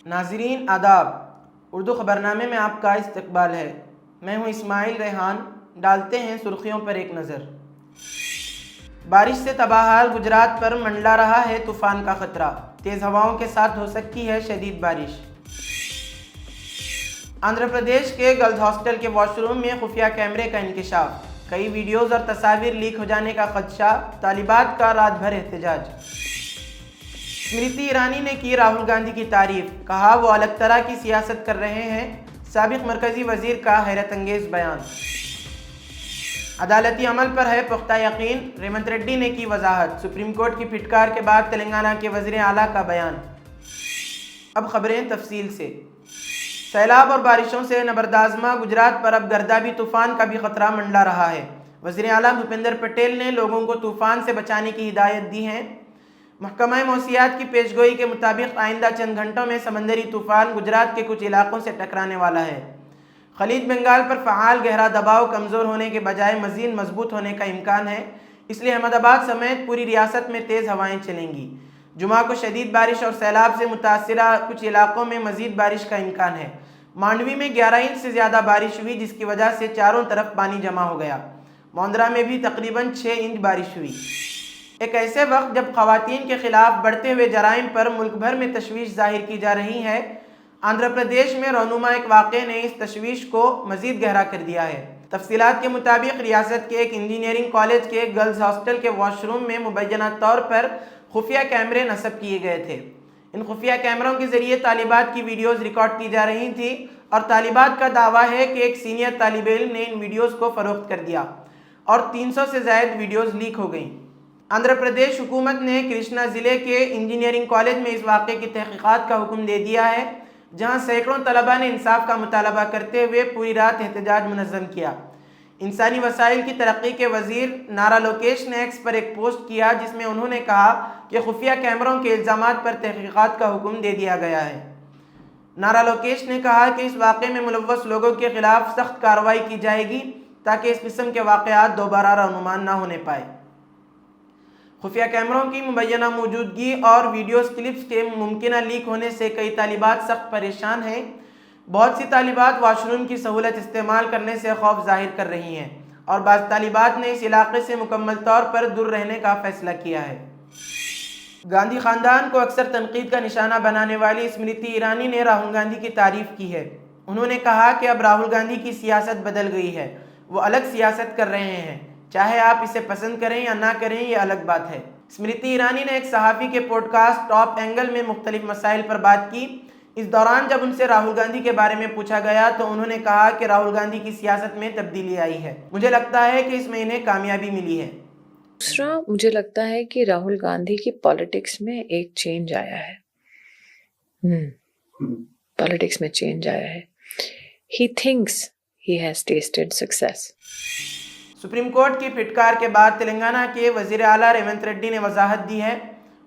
ناظرین آداب، اردو خبرنامے میں آپ کا استقبال ہے۔ میں ہوں اسماعیل ریحان۔ ڈالتے ہیں سرخیوں پر ایک نظر۔ بارش سے تباہ حال گجرات پر منڈلا رہا ہے طوفان کا خطرہ، تیز ہواؤں کے ساتھ ہو سکتی ہے شدید بارش۔ آندھرا پردیش کے گرلز ہاسٹل کے واش روم میں خفیہ کیمرے کا انکشاف، کئی ویڈیوز اور تصاویر لیک ہو جانے کا خدشہ، طالبات کا رات بھر احتجاج۔ اسمرتی ایرانی نے کی راہل گاندھی کی تعریف، کہا وہ الگ طرح کی سیاست کر رہے ہیں، سابق مرکزی وزیر کا حیرت انگیز بیان۔ عدالتی عمل پر ہے پختہ یقین، ریونت ریڈی نے کی وضاحت، سپریم کورٹ کی پھٹکار کے بعد تلنگانہ کے وزیر اعلیٰ کا بیان۔ اب خبریں تفصیل سے۔ سیلاب اور بارشوں سے نبردآزما گجرات پر اب گردابی طوفان کا بھی خطرہ منڈلا رہا ہے۔ وزیر اعلیٰ بھوپندر پٹیل نے لوگوں کو طوفان سے بچانے کی ہدایت دی ہے۔ محکمہ موسمیات کی پیشگوئی کے مطابق آئندہ چند گھنٹوں میں سمندری طوفان گجرات کے کچھ علاقوں سے ٹکرانے والا ہے۔ خلیج بنگال پر فعال گہرا دباؤ کمزور ہونے کے بجائے مزید مضبوط ہونے کا امکان ہے، اس لیے احمد آباد سمیت پوری ریاست میں تیز ہوائیں چلیں گی۔ جمعہ کو شدید بارش اور سیلاب سے متاثرہ کچھ علاقوں میں مزید بارش کا امکان ہے۔ مانڈوی میں 11 انچ سے زیادہ بارش ہوئی، جس کی وجہ سے چاروں طرف پانی جمع ہو گیا۔ موندرا میں بھی تقریباً 6 انچ بارش ہوئی۔ ایک ایسے وقت جب خواتین کے خلاف بڑھتے ہوئے جرائم پر ملک بھر میں تشویش ظاہر کی جا رہی ہے، آندھرا پردیش میں رونما ایک واقعے نے اس تشویش کو مزید گہرا کر دیا ہے۔ تفصیلات کے مطابق ریاست کے ایک انجینئرنگ کالج کے گرلز ہاسٹل کے واش روم میں مبینہ طور پر خفیہ کیمرے نصب کیے گئے تھے۔ ان خفیہ کیمروں کے ذریعے طالبات کی ویڈیوز ریکارڈ کی جا رہی تھیں اور طالبات کا دعویٰ ہے کہ ایک سینئر طالب علم نے ان ویڈیوز کو فروخت کر دیا اور 300 سے زائد ویڈیوز لیک ہو گئیں۔ آندھرا پردیش حکومت نے کرشنا ضلع کے انجینئرنگ کالج میں اس واقعے کی تحقیقات کا حکم دے دیا ہے، جہاں سینکڑوں طلباء نے انصاف کا مطالبہ کرتے ہوئے پوری رات احتجاج منظم کیا۔ انسانی وسائل کی ترقی کے وزیر نارا لوکیش نے ایکس پر ایک پوسٹ کیا، جس میں انہوں نے کہا کہ خفیہ کیمروں کے الزامات پر تحقیقات کا حکم دے دیا گیا ہے۔ نارا لوکیش نے کہا کہ اس واقعے میں ملوث لوگوں کے خلاف سخت کارروائی کی جائے گی تاکہ اس قسم کے واقعات دوبارہ رونما نہ ہونے پائے۔ خفیہ کیمروں کی مبینہ موجودگی اور ویڈیوز کلپس کے ممکنہ لیک ہونے سے کئی طالبات سخت پریشان ہیں۔ بہت سی طالبات واش روم کی سہولت استعمال کرنے سے خوف ظاہر کر رہی ہیں اور بعض طالبات نے اس علاقے سے مکمل طور پر دور رہنے کا فیصلہ کیا ہے۔ گاندھی خاندان کو اکثر تنقید کا نشانہ بنانے والی اسمرتی ایرانی نے راہل گاندھی کی تعریف کی ہے۔ انہوں نے کہا کہ اب راہل گاندھی کی سیاست بدل گئی ہے، وہ الگ سیاست کر رہے ہیں، چاہے آپ اسے پسند کریں یا نہ کریں، یہ الگ بات ہے۔ اسمرتی ایرانی نے ایک صحافی کے پوڈ کاسٹ ٹاپ اینگل میں مختلف مسائل پر بات کی۔ اس دوران جب ان سے راہل گاندھی کے بارے میں پوچھا گیا تو انہوں نے کہا کہ راہل گاندھی کی سیاست میں تبدیلی آئی ہے، مجھے لگتا ہے کہ اس میں انہیں کامیابی ملی ہے۔ دوسرا، مجھے لگتا ہے کہ راہل گاندھی کی پالیٹکس میں ایک چینج آیا ہے۔ پالیٹکس میں چینج آیا ہے۔ He thinks he has tasted success۔ Supreme court کی پھٹکار کے بعد تلنگانہ کے وزیر اعلیٰ ریونت ریڈی نے وضاحت دی ہے۔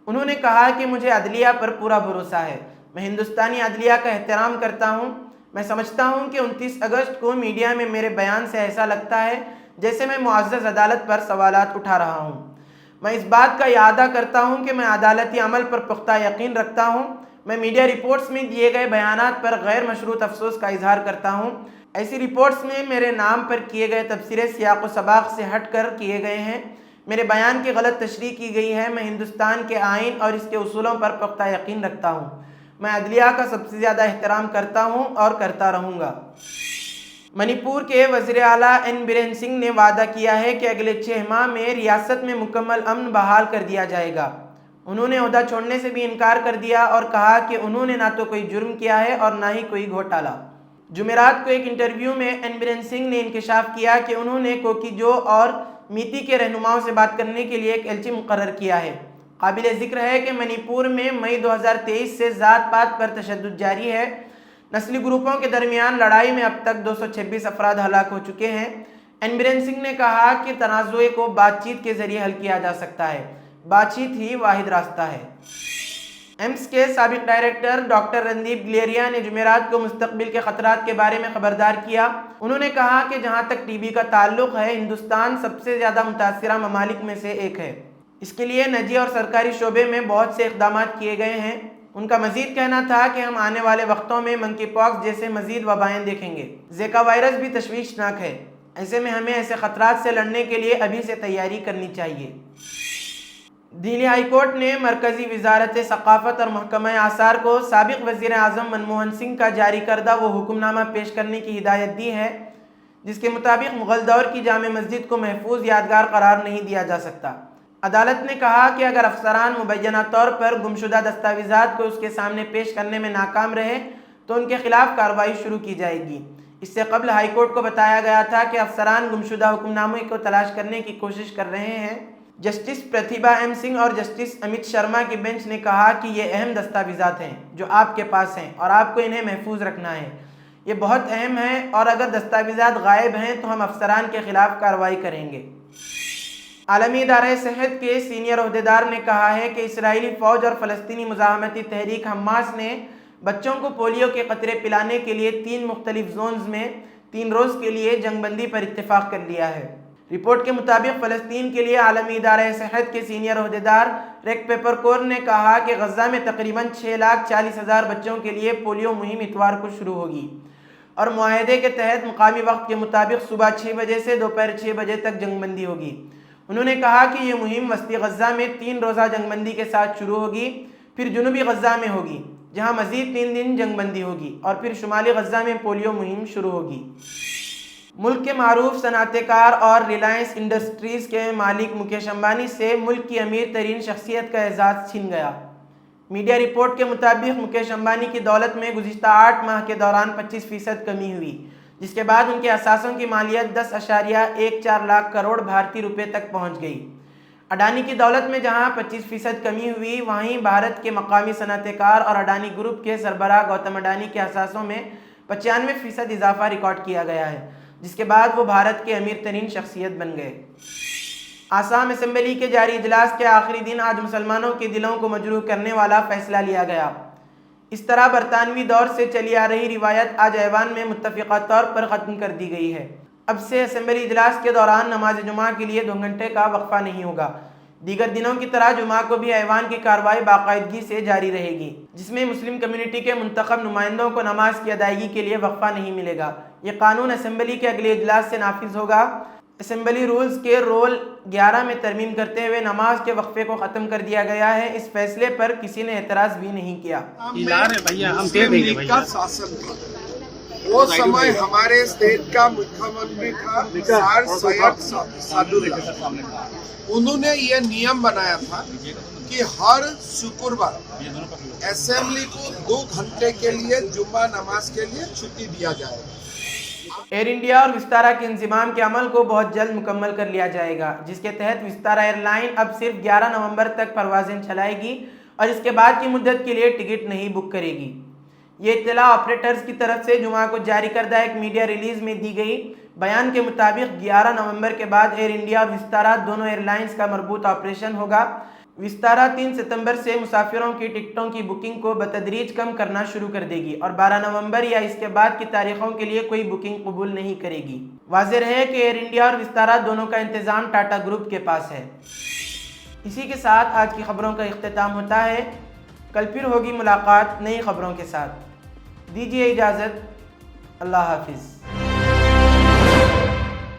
انہوں نے کہا کہ مجھے عدلیہ پر پورا بھروسہ ہے، میں ہندوستانی عدلیہ کا احترام کرتا ہوں۔ میں سمجھتا ہوں کہ 29 اگست کو میڈیا میں میرے بیان سے ایسا لگتا ہے جیسے میں معزز عدالت پر سوالات اٹھا رہا ہوں۔ میں اس بات کا اعادہ کرتا ہوں کہ میں عدالتی عمل پر پختہ یقین رکھتا ہوں۔ میں میڈیا رپورٹس میں دیے گئے بیانات پر غیر مشروط افسوس کا اظہار کرتا ہوں۔ ایسی رپورٹس میں میرے نام پر کیے گئے تبصرے سیاق و سباق سے ہٹ کر کیے گئے ہیں، میرے بیان کی غلط تشریح کی گئی ہے۔ میں ہندوستان کے آئین اور اس کے اصولوں پر پختہ یقین رکھتا ہوں۔ میں عدلیہ کا سب سے زیادہ احترام کرتا ہوں اور کرتا رہوں گا۔ منی پور کے وزیر اعلیٰ این برین سنگھ نے وعدہ کیا ہے کہ اگلے 6 ماہ میں ریاست میں مکمل امن بحال کر دیا جائے گا۔ انہوں نے عہدہ چھوڑنے سے بھی انکار کر دیا اور کہا کہ انہوں نے نہ تو کوئی جرم کیا ہے اور نہ ہی کوئی گھوٹالہ۔ جمعرات کو ایک انٹرویو میں این برین سنگھ نے انکشاف کیا کہ انہوں نے کوکیجو اور میتی کے رہنماؤں سے بات کرنے کے لیے ایک ایلچی مقرر کیا ہے۔ قابل ذکر ہے کہ منی پور میں مئی 2023 سے ذات پات پر تشدد جاری ہے۔ نسلی گروپوں کے درمیان لڑائی میں اب تک 226 افراد ہلاک ہو چکے ہیں۔ این برین سنگھ نے کہا کہ تنازع کو بات چیت کے ذریعے حل کیا جا سکتا ہے، بات چیت ہی واحد راستہ ہے۔ ایمس کے سابق ڈائریکٹر ڈاکٹر رندیپ گلیریا نے جمعرات کو مستقبل کے خطرات کے بارے میں خبردار کیا۔ انہوں نے کہا کہ جہاں تک ٹی بی کا تعلق ہے، ہندوستان سب سے زیادہ متاثرہ ممالک میں سے ایک ہے۔ اس کے لیے نجی اور سرکاری شعبے میں بہت سے اقدامات کیے گئے ہیں۔ ان کا مزید کہنا تھا کہ ہم آنے والے وقتوں میں منکی پاکس جیسے مزید وبائیں دیکھیں گے۔ زیکا وائرس بھی تشویشناک ہے، ایسے میں ہمیں ایسے خطرات سے لڑنے کے لیے ابھی سے تیاری کرنی چاہیے۔ دہلی ہائی کورٹ نے مرکزی وزارت ثقافت اور محکمہ آثار کو سابق وزیر اعظم منموہن سنگھ کا جاری کردہ وہ حکم نامہ پیش کرنے کی ہدایت دی ہے جس کے مطابق مغل دور کی جامع مسجد کو محفوظ یادگار قرار نہیں دیا جا سکتا۔ عدالت نے کہا کہ اگر افسران مبینہ طور پر گمشدہ دستاویزات کو اس کے سامنے پیش کرنے میں ناکام رہے تو ان کے خلاف کارروائی شروع کی جائے گی۔ اس سے قبل ہائی کورٹ کو بتایا گیا تھا کہ افسران گمشدہ حکم نامے کو تلاش کرنے کی کوشش کر رہے ہیں۔ جسٹس پرتیبھا ایم سنگھ اور جسٹس امیت شرما کی بینچ نے کہا کہ یہ اہم دستاویزات ہیں جو آپ کے پاس ہیں اور آپ کو انہیں محفوظ رکھنا ہے۔ یہ بہت اہم ہے اور اگر دستاویزات غائب ہیں تو ہم افسران کے خلاف کارروائی کریں گے۔ عالمی ادارہ صحت کے سینئر عہدیدار نے کہا ہے کہ اسرائیلی فوج اور فلسطینی مزاحمتی تحریک حماس نے بچوں کو پولیو کے قطرے پلانے کے لیے 3 مختلف زونز میں 3 روز کے لیے جنگ بندی پر اتفاق کر لیا ہے۔ رپورٹ کے مطابق فلسطین کے لیے عالمی ادارہ صحت کے سینئر عہدیدار ریک پیپرکور نے کہا کہ غزہ میں تقریباً 6,40,000 بچوں کے لیے پولیو مہم اتوار کو شروع ہوگی اور معاہدے کے تحت مقامی وقت کے مطابق صبح 6 بجے سے دوپہر 6 بجے تک جنگ بندی ہوگی۔ انہوں نے کہا کہ یہ مہم وسطی غزہ میں 3 روزہ جنگ بندی کے ساتھ شروع ہوگی، پھر جنوبی غزہ میں ہوگی جہاں مزید 3 دن جنگ بندی ہوگی اور پھر شمالی غزہ میں پولیو مہم شروع ہوگی۔ ملک کے معروف صنعت کار اور ریلائنس انڈسٹریز کے مالک مکیش امبانی سے ملک کی امیر ترین شخصیت کا اعزاز چھن گیا۔ میڈیا رپورٹ کے مطابق مکیش امبانی کی دولت میں گزشتہ 8 ماہ کے دوران 25% کمی ہوئی، جس کے بعد ان کے اثاثوں کی مالیت 10.14 لاکھ کروڑ بھارتی روپے تک پہنچ گئی۔ اڈانی کی دولت میں جہاں 25% کمی ہوئی، وہیں بھارت کے مقامی صنعت کار اور اڈانی گروپ کے سربراہ گوتم اڈانی کے اثاثوں میں 95% اضافہ ریکارڈ کیا گیا ہے، جس کے بعد وہ بھارت کے امیر ترین شخصیت بن گئے۔ آسام اسمبلی کے جاری اجلاس کے آخری دن آج مسلمانوں کے دلوں کو مجروح کرنے والا فیصلہ لیا گیا۔ اس طرح برطانوی دور سے چلی آ رہی روایت آج ایوان میں متفقہ طور پر ختم کر دی گئی ہے۔ اب سے اسمبلی اجلاس کے دوران نماز جمعہ کے لیے 2 گھنٹے کا وقفہ نہیں ہوگا۔ دیگر دنوں کی طرح جمعہ کو بھی ایوان کی کارروائی باقاعدگی سے جاری رہے گی، جس میں مسلم کمیونٹی کے منتخب نمائندوں کو نماز کی ادائیگی کے لیے وقفہ نہیں ملے گا۔ یہ قانون اسمبلی کے اگلے اجلاس سے نافذ ہوگا۔ اسمبلی رولز کے رول 11 میں ترمیم کرتے ہوئے نماز کے وقفے کو ختم کر دیا گیا ہے۔ اس فیصلے پر کسی نے اعتراض بھی نہیں کیا۔ مسلم لیگ کا شاسن تھا، وہ سمے ہمارے اسٹیٹ کا مکھیہ منتری تھا سر سید سادو رحمان۔ انہوں نے یہ نیم بنایا تھا کہ ہر شکروار اسمبلی کو 2 گھنٹے کے لیے جمعہ نماز کے لیے چھٹی دیا جائے۔ ایئر انڈیا اور وستارا کے انضمام کے عمل کو بہت جلد مکمل کر لیا جائے گا، جس کے تحت وستارا ایئر لائن اب صرف 11 نومبر تک پروازیں چلائے گی اور اس کے بعد کی مدت کے لیے ٹکٹ نہیں بک کرے گی۔ یہ اطلاع آپریٹرز کی طرف سے جمعہ کو جاری کردہ ایک میڈیا ریلیز میں دی گئی۔ بیان کے مطابق 11 نومبر کے بعد ایئر انڈیا اور وستارا دونوں ایئر لائنز کا مربوط آپریشن ہوگا۔ وستارا 3 ستمبر سے مسافروں کی ٹکٹوں کی بکنگ کو بتدریج کم کرنا شروع کر دے گی اور 12 نومبر یا اس کے بعد کی تاریخوں کے لیے کوئی بکنگ قبول نہیں کرے گی۔ واضح رہے کہ ایئر انڈیا اور وستارا دونوں کا انتظام ٹاٹا گروپ کے پاس ہے۔ اسی کے ساتھ آج کی خبروں کا اختتام ہوتا ہے۔ کل پھر ہوگی ملاقات نئی خبروں کے ساتھ۔ دیجیے اجازت۔ اللہ حافظ۔